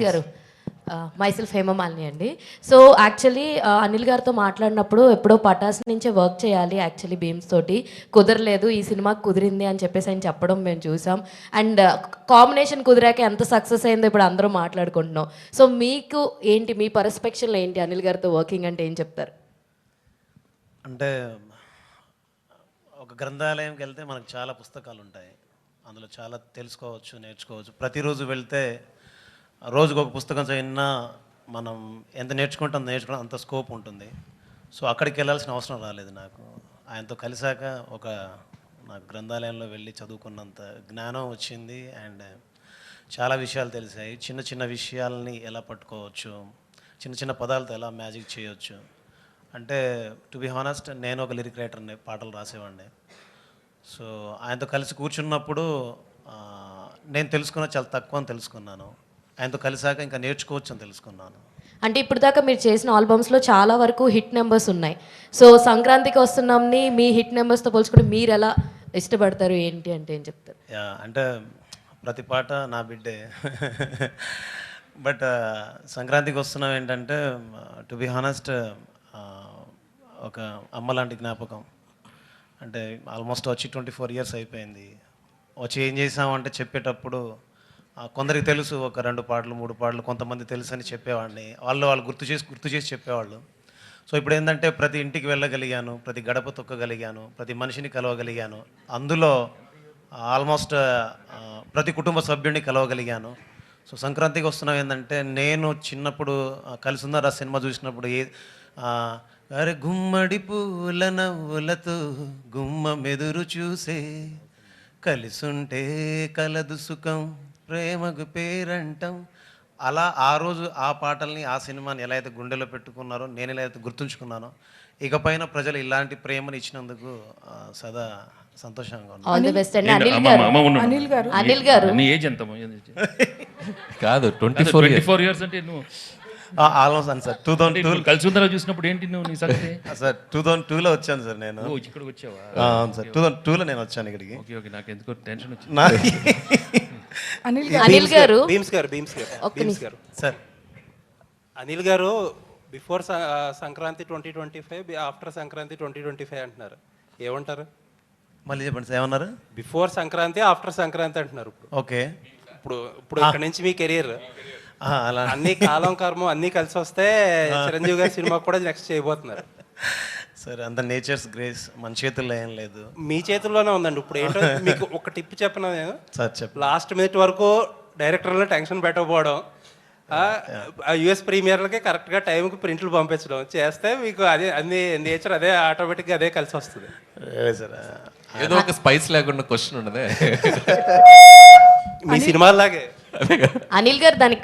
గారు మైసెల్ఫ్ హేమమాలిని అండి. So actually Anil గారితో మాట్లాడినప్పుడు ఎప్పుడో పటాస్ నుంచే వర్క్ చేయాలి యాక్చువల్లీ బీమ్స్ తోటి, కుదరలేదు, ఈ సినిమాకి కుదిరింది అని చెప్పేసి ఆయన చెప్పడం మేము చూసాం. అండ్ కాంబినేషన్ కుదిరాక ఎంత సక్సెస్ అయిందో ఇప్పుడు అందరూ మాట్లాడుకుంటున్నాం. సో మీకు ఏంటి, మీ పర్స్పెక్షన్లో ఏంటి అనిల్ గారితో వర్కింగ్ అంటే ఏం చెప్తారు? అంటే ఒక గ్రంథాలయంకి వెళ్తే మనకు చాలా పుస్తకాలు ఉంటాయి, అందులో చాలా తెలుసుకోవచ్చు, నేర్చుకోవచ్చు. ప్రతిరోజు వెళ్తే రోజుకు ఒక పుస్తకం చదివినా మనం ఎంత నేర్చుకుంటే అంత స్కోప్ ఉంటుంది. సో అక్కడికి వెళ్ళాల్సిన అవసరం రాలేదు నాకు. ఆయనతో కలిసాక నాకు గ్రంథాలయంలో వెళ్ళి చదువుకున్నంత జ్ఞానం వచ్చింది. అండ్ చాలా విషయాలు తెలిసాయి. చిన్న చిన్న విషయాలని ఎలా పట్టుకోవచ్చు, చిన్న చిన్న పదాలతో ఎలా మ్యాజిక్ చేయొచ్చు. అంటే టు బి హానెస్ట్, నేను ఒక లిరిక్ రైటర్ని, పాటలు రాసేవాడిని. సో ఆయనతో కలిసి కూర్చున్నప్పుడు నేను తెలుసుకున్న చాలా తక్కువ అని తెలుసుకున్నాను. ఆయనతో కలిసాక ఇంకా నేర్చుకోవచ్చు అని తెలుసుకున్నాను. అంటే ఇప్పుడు దాకా మీరు చేసిన ఆల్బమ్స్లో చాలా వరకు హిట్ నెంబర్స్ ఉన్నాయి. సో సంక్రాంతికి వస్తున్నాంని మీ హిట్ నెంబర్స్తో పోల్చుకుంటే మీరు ఎలా ఇష్టపడతారు ఏంటి అంటే ఏం చెప్తారు? అంటే ప్రతి పాట నా బిడ్డే. బట్ సంక్రాంతికి వస్తున్నాం ఏంటంటే టు బి హానెస్ట్ ఒక అమ్మ లాంటి జ్ఞాపకం. అంటే ఆల్మోస్ట్ వచ్చి 24 years అయిపోయింది. వచ్చి ఏం చేసామంటే చెప్పేటప్పుడు కొందరికి తెలుసు, ఒక 2 పాటలు 3 పాటలు, కొంతమంది తెలుసు అని చెప్పేవాడిని. వాళ్ళు గుర్తు చేసి చెప్పేవాళ్ళు. సో ఇప్పుడు ఏంటంటే ప్రతి ఇంటికి వెళ్ళగలిగాను, ప్రతి గడప తొక్కగలిగాను, ప్రతి మనిషిని కలవగలిగాను. అందులో ఆల్మోస్ట్ ప్రతి కుటుంబ సభ్యుడిని కలవగలిగాను. సో సంక్రాంతికి వస్తున్నాం ఏంటంటే, నేను చిన్నప్పుడు కలిసి ఉన్నారా సినిమా చూసినప్పుడు అరే గుమ్మడి పూల నవ్వులతో గుమ్మ మెదురు చూసే, కలిసుంటే కలదు సుఖం ప్రేమకు పేరంటం. అలా ఆ రోజు ఆ పాటల్ని, ఆ సినిమాని ఎలా అయితే గుండెలో పెట్టుకున్నారో, నేను ఎలా అయితే గుర్తుంచుకున్నానో, ఇకపైన ప్రజలు ఇలాంటి ప్రేమను ఇచ్చినందుకు సదా సంతోషంగా ఉన్నాను. ఆల్ ది బెస్ట్ అండి. అనిల్ గారు నీ ఏజ్ ఎంత? కాదు 24 years అంటే నువ్వు ఆల్మోస్ట్ అని సార్ 2002 కలిసి ఉందా చూసినప్పుడు ఏంటి నువ్వు నీ సంగతి? సార్ 2002లో వచ్చాను సార్ నేను. ఇక్కడికి వచ్చావా? అవును సార్, 2002లో నేను వచ్చాను ఇక్కడికి. ఓకే ఓకే, నాకు ఎందుకో టెన్షన్ వచ్చింది. అనిల్ గారు భీమ్స్ గారు సార్, అనిల్ గారు బిఫోర్ సంక్రాంతి 2025, ఆఫ్టర్ సంక్రాంతి 2025 అంటున్నారు. ఏమంటారు? మళ్ళీ చెప్పండి సార్, ఏమన్నారు? బిఫోర్ సంక్రాంతి, ఆఫ్టర్ సంక్రాంతి అంటున్నారు. ఓకే, ఇప్పుడు ఇక్కడ నుంచి మీ కెరీర్ అలా అన్ని కాలం కర్మం అన్ని కలిసి వస్తే చిరంజీవి గారి సినిమా కూడా నెక్స్ట్ చేయబోతున్నారు. సార్ అంత నేచర్స్ గ్రేస్ మన చేతుల్లో ఏం లేదు, మీ చేతుల్లోనే ఉందండి. ఇప్పుడు ఏంటో మీకు ఒక టిప్ చెప్పిన నేను. సార్ చెప్పు. లాస్ట్ మినిట్ వరకు డైరెక్టర్లో టెన్షన్ పెట్టకపోవడం, యుఎస్ ప్రీమియర్లకి కరెక్ట్గా టైంకి ప్రింట్లు పంపించడం చేస్తే మీకు అదే అన్ని నేచర్ అదే ఆటోమేటిక్గా అదే కలిసి వస్తుంది. సార్ ఏదో ఒక స్పైస్ లేకుండా క్వశ్చన్ ఉండదే మీ సినిమాలాగే. అనిల్ గారు దానికి